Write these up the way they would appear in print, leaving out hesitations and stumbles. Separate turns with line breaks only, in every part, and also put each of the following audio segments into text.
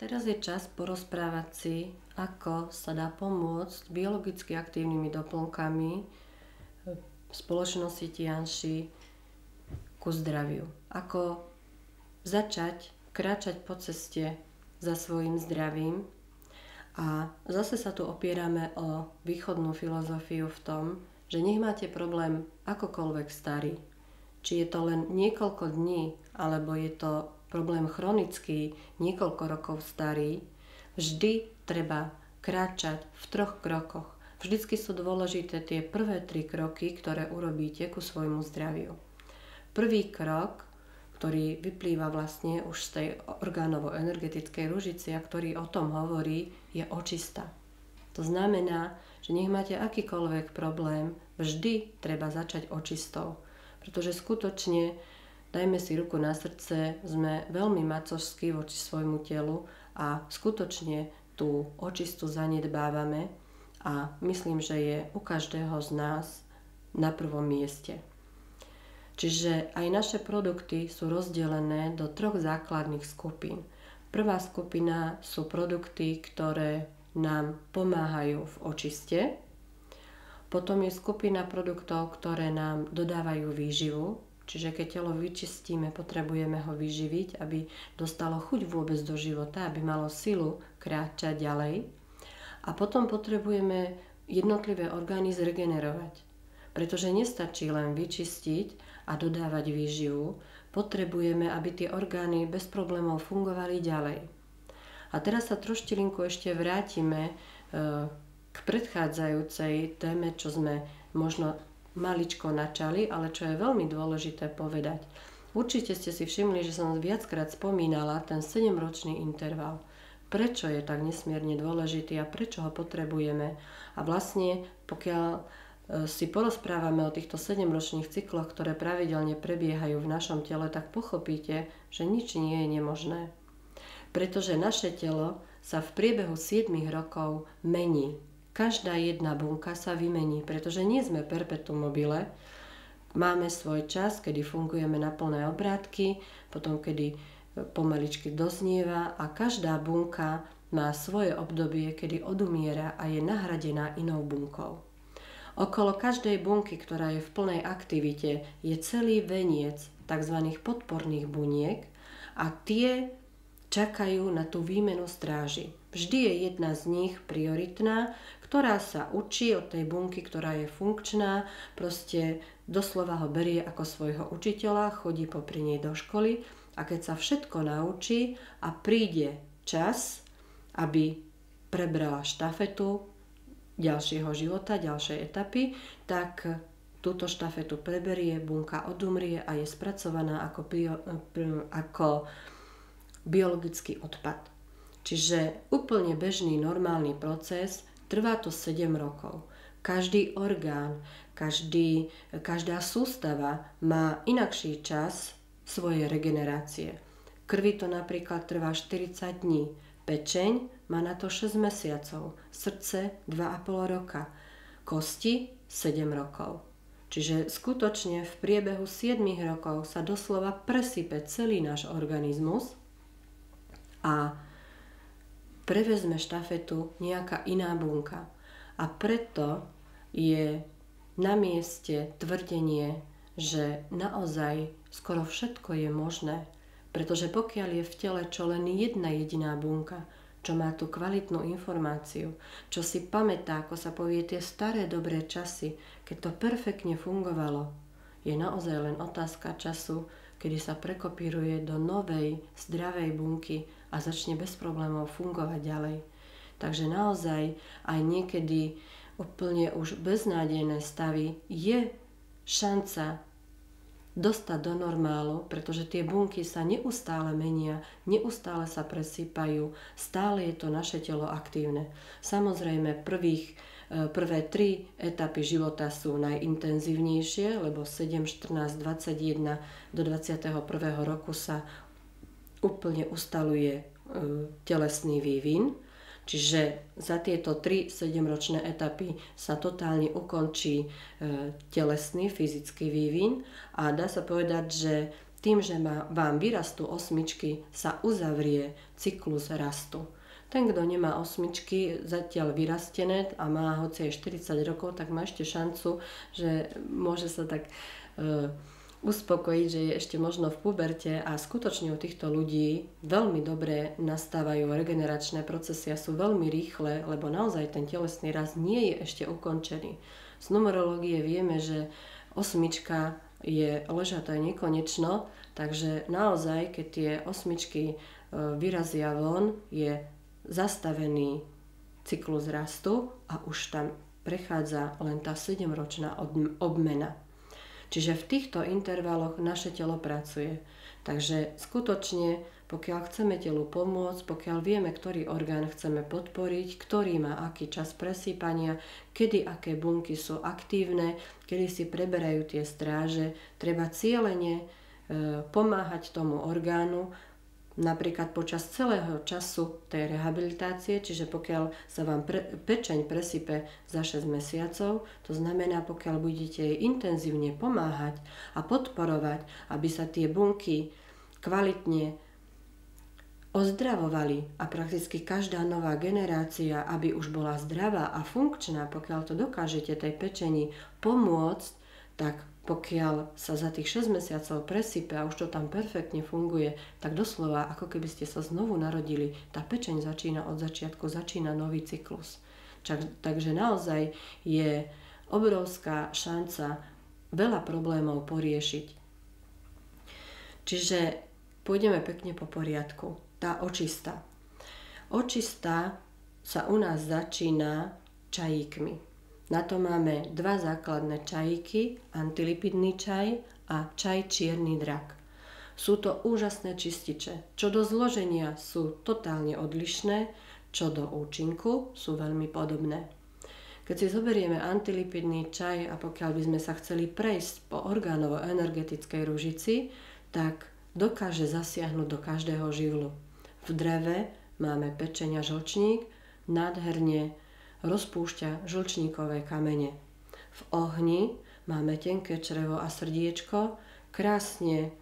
Teraz je čas porozprávať si, ako sa dá pomôcť biologicky aktívnymi doplnkami spoločnosti Tianši ku zdraviu. Ako začať kráčať po ceste za svojim zdravím. A zase sa tu opierame o východnú filozofiu v tom, že nech máte problém akokoľvek starý, či je to len niekoľko dní, alebo je to problém chronický, niekoľko rokov starý, vždy treba kráčať v 3 krokoch. Vždycky sú dôležité tie prvé 3 kroky, ktoré urobíte ku svojmu zdraviu. Prvý krok, ktorý vyplýva vlastne už z tej orgánovo-energetickej ružice, a ktorý o tom hovorí, je očista. To znamená, že nech máte akýkoľvek problém, vždy treba začať očistou. Pretože skutočne, dajme si ruku na srdce, sme veľmi macožskí voči svojmu telu a skutočne tú očistu zanedbávame a myslím, že je u každého z nás na prvom mieste. Čiže aj naše produkty sú rozdelené do 3 základných skupín. Prvá skupina sú produkty, ktoré nám pomáhajú v očiste. Potom je skupina produktov, ktoré nám dodávajú výživu. Čiže keď telo vyčistíme, potrebujeme ho vyživiť, aby dostalo chuť vôbec do života, aby malo silu kráčať ďalej. A potom potrebujeme jednotlivé orgány zregenerovať. Pretože nestačí len vyčistiť a dodávať výživu, potrebujeme, aby tie orgány bez problémov fungovali ďalej. A teraz sa troštilinku ešte vrátime k predchádzajúcej téme, čo sme možno maličko načali, ale čo je veľmi dôležité povedať. Určite ste si všimli, že som viackrát spomínala ten 7-ročný interval. Prečo je tak nesmierne dôležitý a prečo ho potrebujeme? A vlastne, pokiaľ si porozprávame o týchto 7-ročných cykloch, ktoré pravidelne prebiehajú v našom tele, tak pochopíte, že nič nie je nemožné. Pretože naše telo sa v priebehu 7 rokov mení. Každá jedna bunka sa vymení, pretože nie sme perpetuum mobile. Máme svoj čas, kedy fungujeme na plné obrátky, potom kedy pomaličky doznieva a každá bunka má svoje obdobie, kedy odumiera a je nahradená inou bunkou. Okolo každej bunky, ktorá je v plnej aktivite, je celý veniec tzv. Podporných buniek a tie čakajú na tú výmenu stráži. Vždy je jedna z nich prioritná, ktorá sa učí od tej bunky, ktorá je funkčná, proste doslova ho berie ako svojho učiteľa, chodí popri nej do školy a keď sa všetko naučí a príde čas, aby prebrala štafetu ďalšieho života, ďalšej etapy, tak túto štafetu preberie, bunka odumrie a je spracovaná ako biologický odpad. Čiže úplne bežný, normálny proces, trvá to 7 rokov. Každý orgán, každá sústava má inakší čas svojej regenerácie. Krvi to napríklad trvá 40 dní, pečeň má na to 6 mesiacov, srdce 2,5 roka, kosti 7 rokov. Čiže skutočne v priebehu 7 rokov sa doslova presype celý náš organizmus a prevezme štafetu nejaká iná bunka. A preto je na mieste tvrdenie, že naozaj skoro všetko je možné, pretože pokiaľ je v tele čo len jedna jediná bunka, čo má tú kvalitnú informáciu, čo si pamätá, ako sa povie tie staré dobré časy, keď to perfektne fungovalo, je naozaj len otázka času, kedy sa prekopíruje do novej, zdravej bunky a začne bez problémov fungovať ďalej. Takže naozaj aj niekedy úplne už beznádejné stavy je šanca dostať do normálu, pretože tie bunky sa neustále menia, neustále sa presýpajú, stále je to naše telo aktívne. Samozrejme, prvé 3 etapy života sú najintenzívnejšie, lebo 7, 14, 21 do 21. roku sa úplne ustaluje telesný vývin. Čiže za tieto 3 7-ročné etapy sa totálne ukončí telesný, fyzický vývin a dá sa povedať, že Tým, že vám vyrastú osmičky, sa uzavrie cyklus rastu. Ten, kto nemá osmičky zatiaľ vyrastené a má hoci aj 40 rokov, tak má ešte šancu, že môže sa tak uspokojiť, že je ešte možno v puberte, a skutočne u týchto ľudí veľmi dobre nastávajú regeneračné procesy a sú veľmi rýchle, lebo naozaj ten telesný rast nie je ešte ukončený. Z numerológie vieme, že osmička je ležaté nekonečno, takže naozaj, keď tie osmičky vyrazia von, je zastavený cyklus rastu a už tam prechádza len tá 7-ročná obmena. Čiže v týchto intervaloch naše telo pracuje. Takže skutočne, pokiaľ chceme telu pomôcť, pokiaľ vieme, ktorý orgán chceme podporiť, ktorý má aký čas presýpania, kedy aké bunky sú aktívne, kedy si preberajú tie stráže, treba cielene pomáhať tomu orgánu, napríklad počas celého času tej rehabilitácie, čiže pokiaľ sa vám pečeň presype za 6 mesiacov, to znamená, pokiaľ budete jej intenzívne pomáhať a podporovať, aby sa tie bunky kvalitne ozdravovali a prakticky každá nová generácia, aby už bola zdravá a funkčná, pokiaľ to dokážete tej pečeni pomôcť, tak pokiaľ sa za tých 6 mesiacov presype a už to tam perfektne funguje, tak doslova ako keby ste sa znovu narodili. Tá pečeň začína od začiatku, začína nový cyklus. Takže naozaj je obrovská šanca veľa problémov poriešiť. Čiže pôjdeme pekne po poriadku. Tá očista. Očista sa u nás začína čajíkmi. Na to máme 2 základné čajíky, antilipidný čaj a čaj čierny drak. Sú to úžasné čističe, čo do zloženia sú totálne odlišné, čo do účinku sú veľmi podobné. Keď si zoberieme antilipidný čaj a pokiaľ by sme sa chceli prejsť po orgánovo-energetickej ružici, tak dokáže zasiahnuť do každého živlu. V dreve máme pečeň a žlčník, nádherne rozpúšťa žlčníkové kamene. V ohni máme tenké črevo a srdiečko, krásne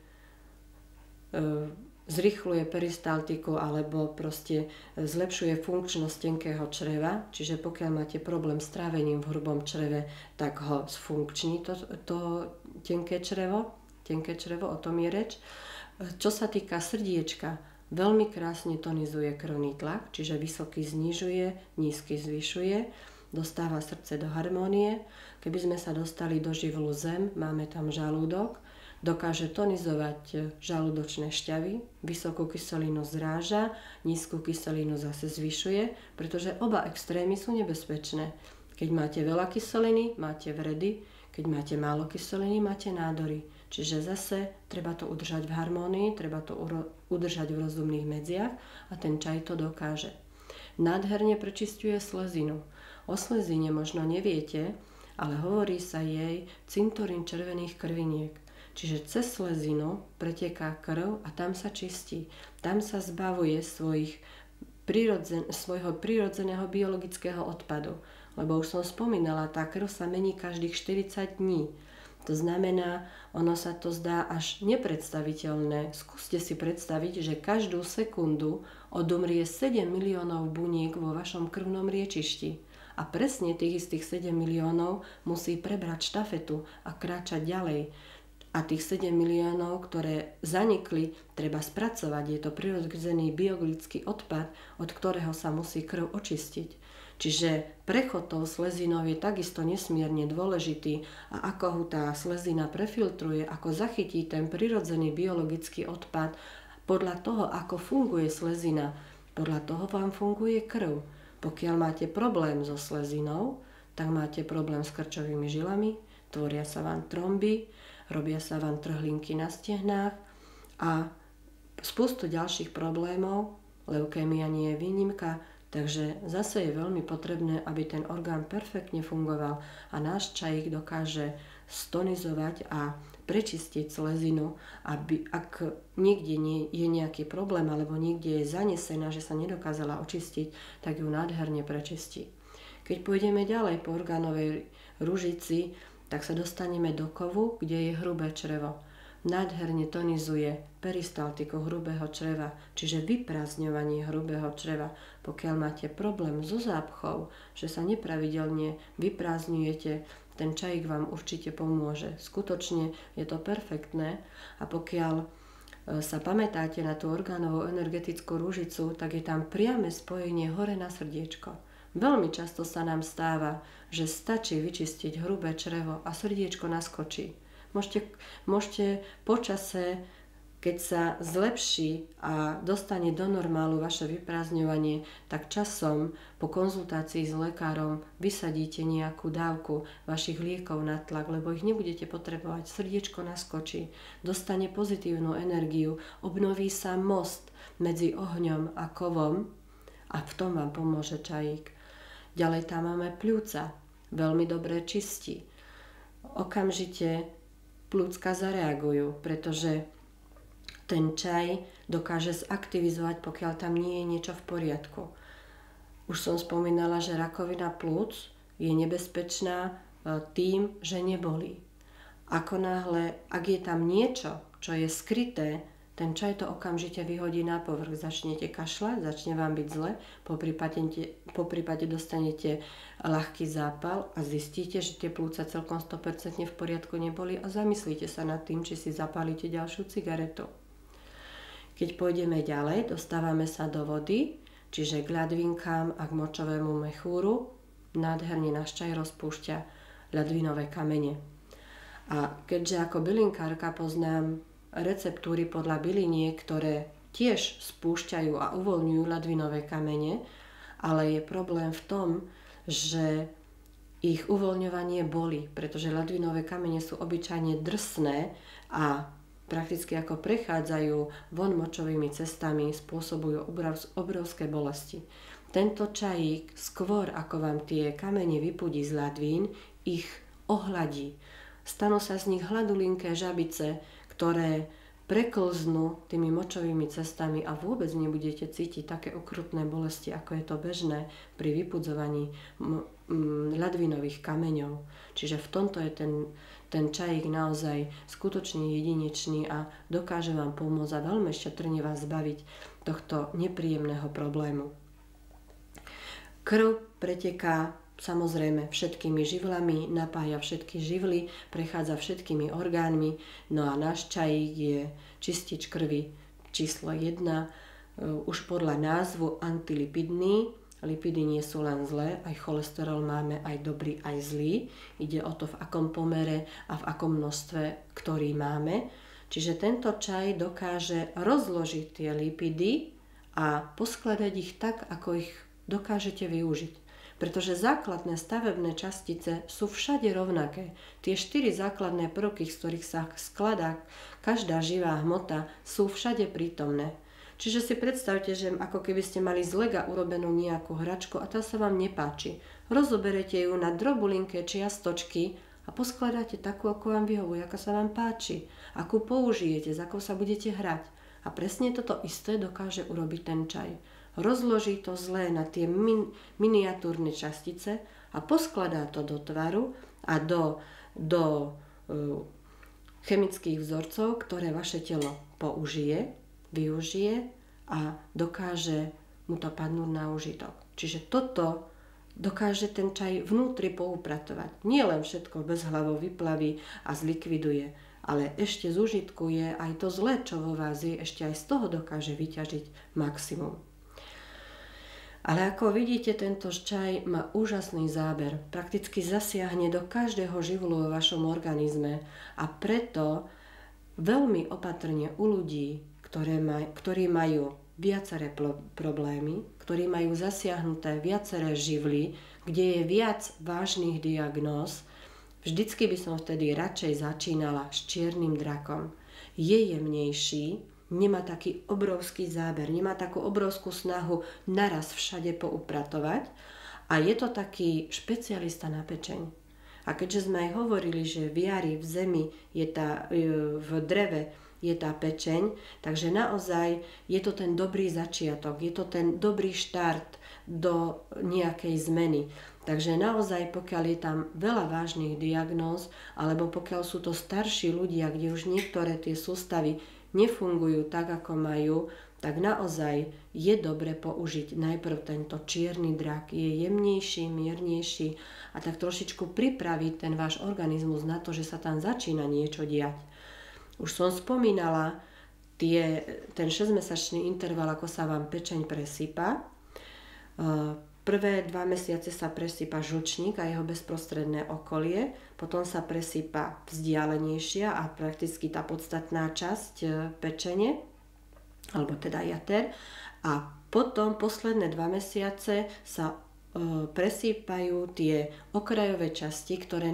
zrychluje peristaltiku alebo proste zlepšuje funkčnosť tenkého čreva, čiže pokiaľ máte problém s trávením v hrubom čreve, tak ho sfunkční to tenké črevo, o tom je reč. Čo sa týka srdiečka, veľmi krásne tonizuje krvný tlak, čiže vysoký znižuje, nízky zvyšuje, dostáva srdce do harmónie. Keby sme sa dostali do živlu zem, máme tam žalúdok, dokáže tonizovať žalúdočné šťavy, vysokú kyselinu zráža, nízku kyselinu zase zvyšuje, pretože oba extrémy sú nebezpečné. Keď máte veľa kyseliny, máte vredy, keď máte málo kyseliny, máte nádory. Čiže zase treba to udržať v harmónii, treba to udržať v rozumných medziach a ten čaj to dokáže. Nádherne prečisťuje slezinu. O slezine možno neviete, ale hovorí sa jej cintorín červených krviniek. Čiže cez slezinu preteká krv a tam sa čistí. Tam sa zbavuje svojho prirodzeného biologického odpadu. Lebo už som spomínala, tá krv sa mení každých 40 dní. To znamená, ono sa to zdá až nepredstaviteľné. Skúste si predstaviť, že každú sekundu odumrie 7 miliónov buniek vo vašom krvnom riečišti. A presne tých istých 7 miliónov musí prebrať štafetu a kráčať ďalej. A tých 7 miliónov, ktoré zanikli, treba spracovať. Je to prirodzený biologický odpad, od ktorého sa musí krv očistiť. Čiže prechod tou slezinou je takisto nesmierne dôležitý a ako ho tá slezina prefiltruje, ako zachytí ten prirodzený biologický odpad, podľa toho, ako funguje slezina, podľa toho vám funguje krv. Pokiaľ máte problém so slezinou, tak máte problém s krčovými žilami, tvoria sa vám tromby, robia sa vám trhlinky na stehnách a spustu ďalších problémov. Leukémia nie je výnimka. Takže zase je veľmi potrebné, aby ten orgán perfektne fungoval a náš čajík dokáže stonizovať a prečistiť slezinu, aby ak niekde je nejaký problém alebo niekde je zanesená, že sa nedokázala očistiť, tak ju nádherne prečistí. Keď pôjdeme ďalej po orgánovej ružici, tak sa dostaneme do kovu, kde je hrubé črevo. nádherne tonizuje peristaltiku hrubého čreva, čiže vyprázdňovanie hrubého čreva. Pokiaľ máte problém so zápchou, že sa nepravidelne vyprázdňujete, ten čajík vám určite pomôže. Skutočne je to perfektné a pokiaľ sa pamätáte na tú orgánovú energetickú rúžicu, tak je tam priame spojenie hore na srdiečko. Veľmi často sa nám stáva, že stačí vyčistiť hrubé črevo a srdiečko naskočí. Môžete počase, keď sa zlepší a dostane do normálu vaše vyprázdňovanie, tak časom po konzultácii s lekárom vysadíte nejakú dávku vašich liekov na tlak, lebo ich nebudete potrebovať. Srdiečko naskočí, dostane pozitívnu energiu, obnoví sa most medzi ohňom a kovom a v tom vám pomôže čajík. Ďalej tam máme pľúca, veľmi dobre čistí. Okamžite pľúcka zareagujú, pretože ten čaj dokáže zaktivizovať, pokiaľ tam nie je niečo v poriadku. Už som spomínala, že rakovina plúc je nebezpečná tým, že nebolí. Ako náhle, ak je tam niečo, čo je skryté, ten čaj to okamžite vyhodí na povrch. Začnete kašľať, začne vám byť zle, po prípade dostanete ľahký zápal a zistíte, že tie plúca celkom 100% v poriadku neboli a zamyslíte sa nad tým, či si zapálite ďalšiu cigaretu. Keď pôjdeme ďalej, dostávame sa do vody, čiže k ľadvinkám a k močovému mechúru. Nádherne náš čaj rozpúšťa ľadvinové kamene. A keďže ako bylinkárka poznám receptúry podľa byliniek, ktoré tiež spúšťajú a uvoľňujú ľadvinové kamene, ale je problém v tom, že ich uvoľňovanie bolí, pretože ľadvinové kamene sú obyčajne drsné a prakticky ako prechádzajú von močovými cestami, spôsobujú obrovské bolesti. Tento čajík skôr ako vám tie kamene vypudí z ľadvín, ich ohladí. Stanú sa z nich hladulinké žabice, ktoré preklznú tými močovými cestami a vôbec nebudete cítiť také okrutné bolesti, ako je to bežné pri vypudzovaní ľadvinových kameňov. Čiže v tomto je ten čajík naozaj skutočne jedinečný a dokáže vám pomôcť a veľmi šetrne vás zbaviť tohto nepríjemného problému. Krv preteká samozrejme všetkými živlami, napája všetky živly, prechádza všetkými orgánmi, no a náš čajík je čistič krvi číslo 1, už podľa názvu antilipidný. Lipidy nie sú len zlé, aj cholesterol máme aj dobrý, aj zlý. Ide o to, v akom pomere a v akom množstve, ktorý máme. Čiže tento čaj dokáže rozložiť tie lipidy a poskladať ich tak, ako ich dokážete využiť. Pretože základné stavebné častice sú všade rovnaké. Tie 4 základné prvky, z ktorých sa skladá každá živá hmota, sú všade prítomné. Čiže si predstavte, že ako keby ste mali z lega urobenú nejakú hračku a tá sa vám nepáči. Rozoberete ju na drobulinké čiastočky a poskladáte takú, ako vám vyhovuje, aká sa vám páči, akú použijete, za akou sa budete hrať. A presne toto isté dokáže urobiť ten čaj. Rozloží to zlé na tie miniatúrne častice a poskladá to do tvaru a do chemických vzorcov, ktoré vaše telo využije a dokáže mu to padnúť na užitok. Čiže toto dokáže ten čaj vnútri poupratovať. Nie len všetko bezhlavo vyplaví a zlikviduje, ale ešte zužitkuje aj to zlé, čo vo vás je, ešte aj z toho dokáže vyťažiť maximum. Ale ako vidíte, tento čaj má úžasný záber. Prakticky zasiahne do každého živlu vo vašom organizme a preto veľmi opatrne u ľudí, ktorí majú viaceré problémy, ktorí majú zasiahnuté viaceré živly, kde je viac vážnych diagnóz, vždycky by som vtedy radšej začínala s čiernym drakom. Je jemnejší, nemá taký obrovský záber, nemá takú obrovskú snahu naraz všade poupratovať a je to taký špecialista na pečeň. A keďže sme aj hovorili, že v jari, v zemi, v dreve je tá pečeň, takže naozaj je to ten dobrý začiatok, je to ten dobrý štart do nejakej zmeny. Takže naozaj, pokiaľ je tam veľa vážnych diagnóz, alebo pokiaľ sú to starší ľudia, kde už niektoré tie sústavy nefungujú tak, ako majú, tak naozaj je dobre použiť najprv tento čierny drak. Je jemnejší, miernejší a tak trošičku pripraviť ten váš organizmus na to, že sa tam začína niečo diať. Už som spomínala ten 6-mesačný interval, ako sa vám pečeň presýpa. Prvé 2 mesiace sa presýpa žlčník a jeho bezprostredné okolie, potom sa presýpa vzdialenejšia a prakticky tá podstatná časť pečene, alebo teda jater. A potom posledné 2 mesiace sa presýpajú tie okrajové časti, ktoré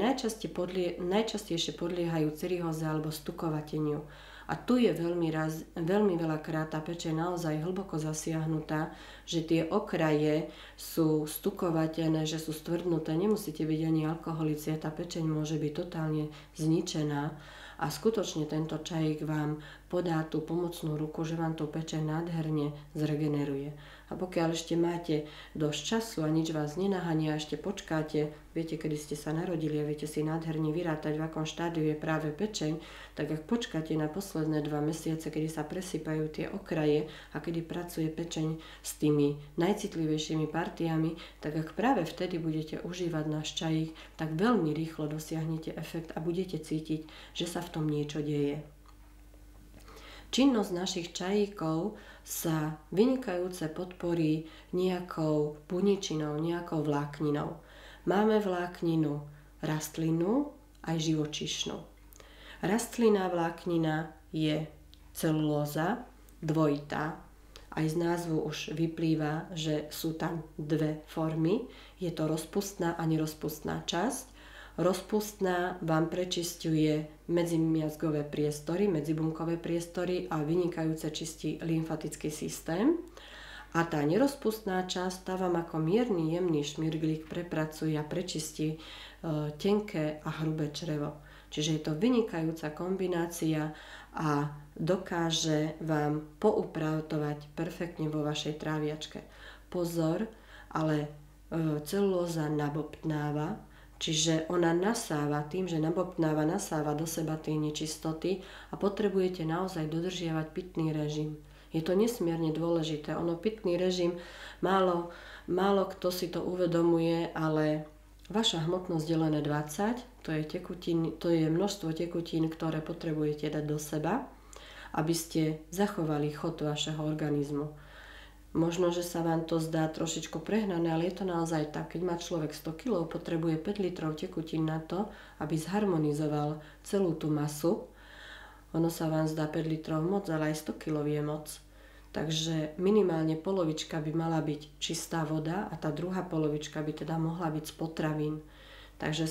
najčastejšie podliehajú cirihóze alebo stukovateniu. A tu je veľmi veľakrát tá pečeň naozaj hlboko zasiahnutá, že tie okraje sú stukovatené, že sú stvrdnuté. Nemusíte byť ani alkoholici, tá pečeň môže byť totálne zničená. A skutočne tento čajík vám podá tú pomocnú ruku, že vám tú pečeň nádherne zregeneruje. A pokiaľ ešte máte dosť času a nič vás nenahania a ešte počkáte, viete, kedy ste sa narodili a viete si nádherne vyrátať, v akom štádiu je práve pečeň, tak ak počkáte na posledné 2 mesiace, kedy sa presýpajú tie okraje a kedy pracuje pečeň s tými najcitlivejšími partiami, tak ak práve vtedy budete užívať náš čajík, tak veľmi rýchlo dosiahnete efekt a budete cítiť, že sa v tom niečo deje. Činnosť našich čajíkov sa vynikajúce podporí nejakou buničinou, nejakou vlákninou. Máme vlákninu rastlinnú aj živočíšnu. Rastlinná vláknina je celulóza, dvojitá. Aj z názvu už vyplýva, že sú tam 2 formy. Je to rozpustná a nerozpustná časť. Rozpustná vám prečisťuje medzimiazgové priestory, medzibunkové priestory a vynikajúce čistí lymfatický systém. A tá nerozpustná časť tá vám ako mierny, jemný šmirglík prepracuje a prečistí tenké a hrubé črevo. Čiže je to vynikajúca kombinácia a dokáže vám poupratovať perfektne vo vašej tráviačke. Pozor, ale celulóza nabobtnáva, čiže ona nasáva, tým, že nasáva do seba tie nečistoty a potrebujete naozaj dodržiavať pitný režim. Je to nesmierne dôležité. Pitný režim, málo kto si to uvedomuje, ale vaša hmotnosť delené 20, to je množstvo tekutín, ktoré potrebujete dať do seba, aby ste zachovali chod vašeho organizmu. Možno, že sa vám to zdá trošičku prehnané, ale je to naozaj tak. Keď má človek 100 kg, potrebuje 5 litrov tekutín na to, aby zharmonizoval celú tú masu. Ono sa vám zdá 5 litrov moc, ale aj 100 kg je moc. Takže minimálne polovička by mala byť čistá voda a tá druhá polovička by teda mohla byť z potravín. Takže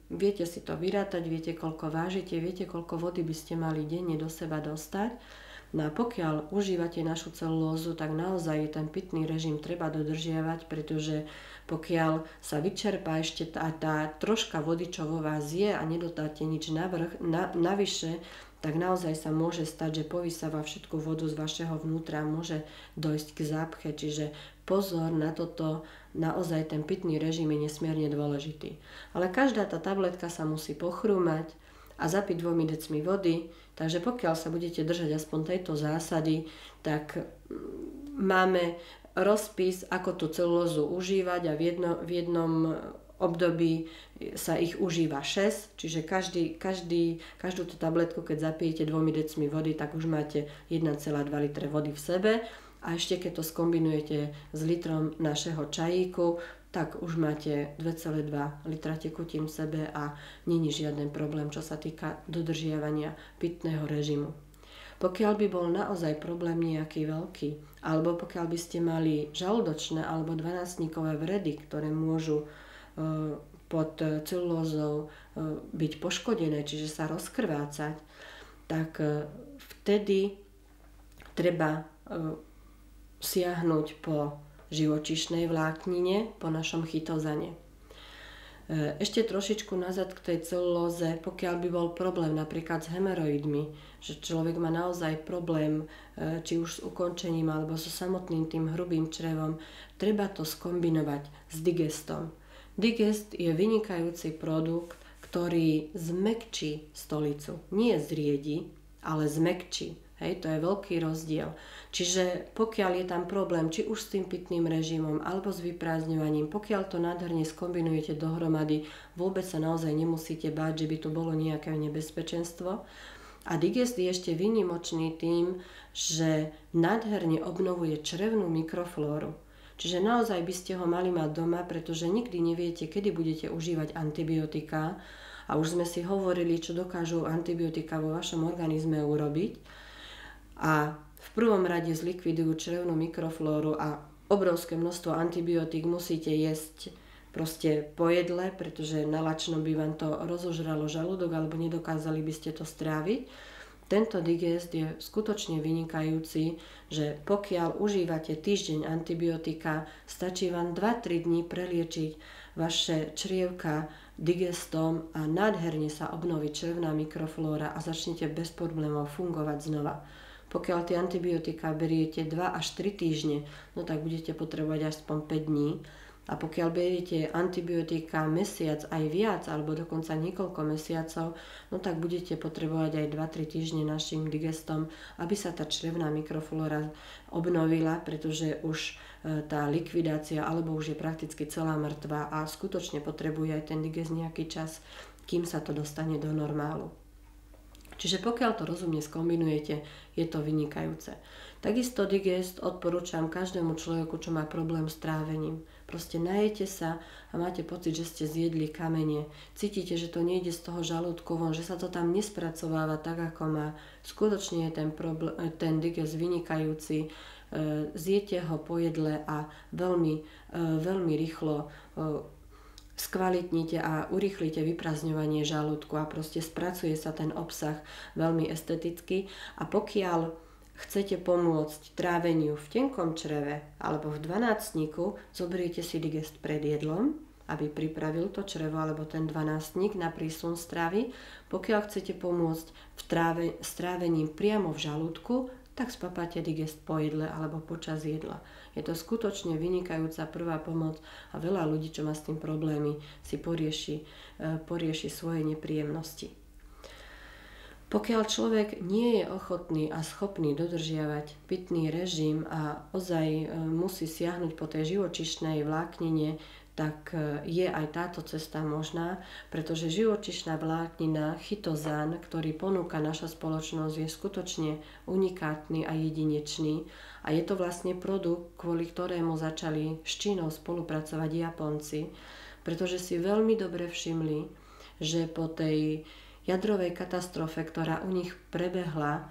viete si to vyrátať, viete, koľko vážite, viete, koľko vody by ste mali denne do seba dostať. No a pokiaľ užívate našu celulózu, tak naozaj ten pitný režim treba dodržiavať, pretože pokiaľ sa vyčerpá ešte tá troška vody, čo vo vás je a nedodáte nič navyše, tak naozaj sa môže stať, že povysáva všetku vodu z vašeho vnútra a môže dojsť k zápche. Čiže pozor na toto, naozaj ten pitný režim je nesmierne dôležitý. Ale každá tá tabletka sa musí pochrúmať a zapiť 2 decmi vody. Takže pokiaľ sa budete držať aspoň tejto zásady, tak máme rozpis, ako tú celulózu užívať a v jednom období sa ich užíva 6, čiže každú tú tabletku, keď zapijete 2 decmi vody, tak už máte 1,2 litre vody v sebe a ešte keď to skombinujete s litrom našeho čajíku, tak už máte 2,2 litra tekutín v sebe a není žiaden problém, čo sa týka dodržiavania pitného režimu. Pokiaľ by bol naozaj problém nejaký veľký, alebo pokiaľ by ste mali žalúdočné alebo dvanásnikové vredy, ktoré môžu pod celulózou byť poškodené, čiže sa rozkrvácať, tak vtedy treba siahnuť po živočíšnej vláknine, po našom chytozane. Ešte trošičku nazad k tej celulóze, pokiaľ by bol problém napríklad s hemeroidmi, že človek má naozaj problém či už s ukončením alebo so samotným tým hrubým črevom, treba to skombinovať s digestom. Digest je vynikajúci produkt, ktorý zmäkčí stolicu. Nie zriedi, ale zmäkčí. Hej, to je veľký rozdiel. Čiže pokiaľ je tam problém, či už s tým pitným režimom alebo s vyprázdňovaním, pokiaľ to nádherne skombinujete dohromady, vôbec sa naozaj nemusíte báť, že by tu bolo nejaké nebezpečenstvo. A digest je ešte výnimočný tým, že nádherne obnovuje črevnú mikroflóru. Čiže naozaj by ste ho mali mať doma, pretože nikdy neviete, kedy budete užívať antibiotika. A už sme si hovorili, čo dokážu antibiotika vo vašom organizme urobiť. A v prvom rade zlikvidujú črevnú mikroflóru a obrovské množstvo antibiotík musíte jesť proste po jedle, pretože na lačno by vám to rozožralo žalúdok alebo nedokázali by ste to stráviť. Tento digest je skutočne vynikajúci, že pokiaľ užívate týždeň antibiotika, stačí vám 2-3 dní preliečiť vaše črievka digestom a nádherne sa obnoví črevná mikroflóra a začnete bez problémov fungovať znova. Pokiaľ tie antibiotika beriete 2 až 3 týždne, no tak budete potrebovať aspoň 5 dní. A pokiaľ beriete antibiotika mesiac aj viac, alebo dokonca niekoľko mesiacov, no tak budete potrebovať aj 2-3 týždne našim digestom, aby sa tá črevná mikroflóra obnovila, pretože už tá likvidácia, alebo už je prakticky celá mŕtva a skutočne potrebuje aj ten digest nejaký čas, kým sa to dostane do normálu. Čiže pokiaľ to rozumne skombinujete, je to vynikajúce. Takisto digest odporúčam každému človeku, čo má problém s trávením. Proste najete sa a máte pocit, že ste zjedli kamene. Cítite, že to nejde z toho žalúdku von, že sa to tam nespracováva tak, ako má. Skutočne je ten digest vynikajúci. Zjete ho po jedle a veľmi rýchlo skvalitnite a urýchlite vyprázdňovanie žalúdku a proste spracuje sa ten obsah veľmi esteticky. A pokiaľ chcete pomôcť tráveniu v tenkom čreve alebo v dvanáctniku, zoberiete si digest pred jedlom, aby pripravil to črevo alebo ten dvanáctnik na prísun stravy. Pokiaľ chcete pomôcť s trávením priamo v žalúdku, tak spapáte digest po jedle alebo počas jedla. Je to skutočne vynikajúca prvá pomoc a veľa ľudí, čo má s tým problémy, si porieši svoje nepríjemnosti. Pokiaľ človek nie je ochotný a schopný dodržiavať pitný režim a ozaj musí siahnuť po tej živočíšnej vláknine, tak je aj táto cesta možná, pretože živočíšna vláknina chitozán, ktorý ponúka naša spoločnosť, je skutočne unikátny a jedinečný. A je to vlastne produkt, kvôli ktorému začali s Čínou spolupracovať Japonci, pretože si veľmi dobre všimli, že po tej jadrovej katastrofe, ktorá u nich prebehla,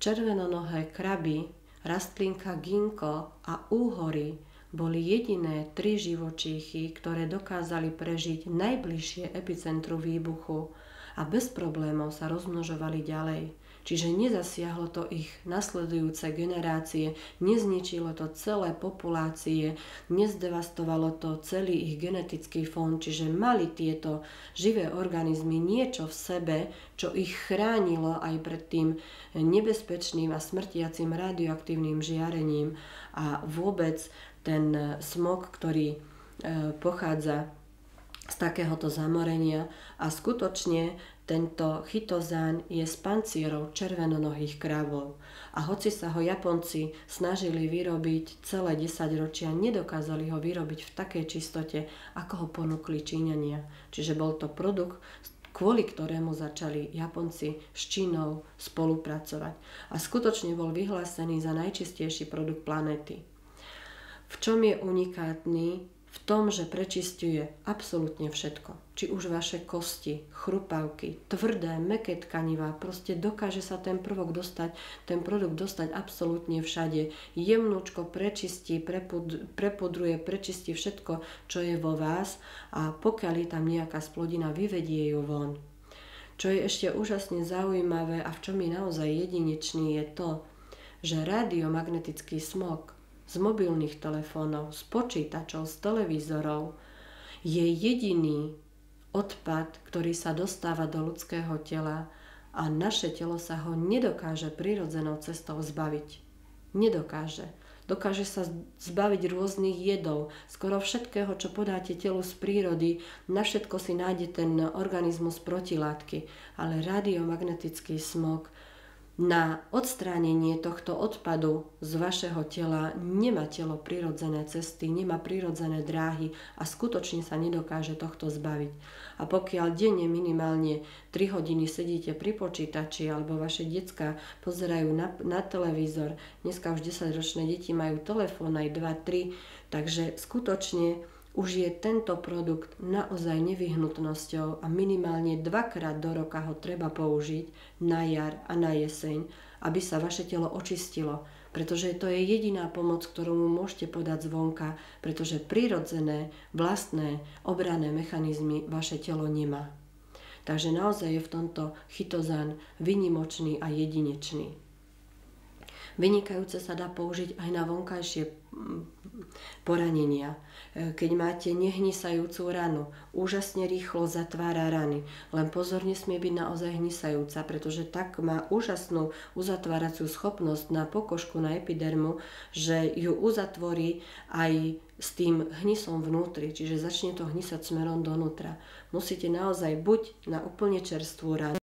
červenonohé kraby, rastlinka ginkgo a úhory boli jediné 3 živočíchy, ktoré dokázali prežiť najbližšie epicentru výbuchu a bez problémov sa rozmnožovali ďalej. Čiže nezasiahlo to ich nasledujúce generácie, nezničilo to celé populácie, nezdevastovalo to celý ich genetický fond, čiže mali tieto živé organizmy niečo v sebe, čo ich chránilo aj pred tým nebezpečným a smrtiacim radioaktívnym žiarením a vôbec ten smog, ktorý pochádza z takéhoto zamorenia a skutočne tento chitozán je z pancierov červenonohých krávov. A hoci sa ho Japonci snažili vyrobiť celé 10 ročia, nedokázali ho vyrobiť v takej čistote, ako ho ponúkli Číňania. Čiže bol to produkt, kvôli ktorému začali Japonci s Čínou spolupracovať. A skutočne bol vyhlásený za najčistejší produkt planéty. V čom je unikátny? V tom, že prečisťuje absolútne všetko. Či už vaše kosti, chrupavky, tvrdé, mäkké tkanivá, proste dokáže sa ten produkt dostať absolútne všade. Jemnúčko prečistí, prepudruje, prečistí všetko, čo je vo vás a pokiaľ je tam nejaká splodina, vyvedie ju von. Čo je ešte úžasne zaujímavé a v čom je naozaj jedinečný je to, že radiomagnetický smog z mobilných telefónov, z počítačov, z televízorov je jediný odpad, ktorý sa dostáva do ľudského tela a naše telo sa ho nedokáže prirodzenou cestou zbaviť. Nedokáže. Dokáže sa zbaviť rôznych jedov, skoro všetkého, čo podáte telu z prírody, na všetko si nájde ten organizmus protilátky, ale radiomagnetický smog na odstránenie tohto odpadu z vašeho tela nemá telo prirodzené cesty, nemá prirodzené dráhy a skutočne sa nedokáže tohto zbaviť. A pokiaľ denne minimálne 3 hodiny sedíte pri počítači alebo vaše decká pozerajú na televízor, dneska už 10-ročné deti majú telefón aj 2-3, takže skutočne už je tento produkt naozaj nevyhnutnosťou a minimálne 2-krát do roka ho treba použiť na jar a na jeseň, aby sa vaše telo očistilo. Pretože to je jediná pomoc, ktorú mu môžete podať zvonka, pretože prirodzené, vlastné, obranné mechanizmy vaše telo nemá. Takže naozaj je v tomto Chytozan výnimočný a jedinečný. Vynikajúce sa dá použiť aj na vonkajšie poranenia. Keď máte nehnisajúcu ranu, úžasne rýchlo zatvára rany. Len pozor, nesmie byť naozaj hnisajúca, pretože tak má úžasnú uzatváraciu schopnosť na pokožku, na epidermu, že ju uzatvorí aj s tým hnisom vnútri, čiže začne to hnisať smerom donútra. Musíte naozaj buď na úplne čerstvú ranu,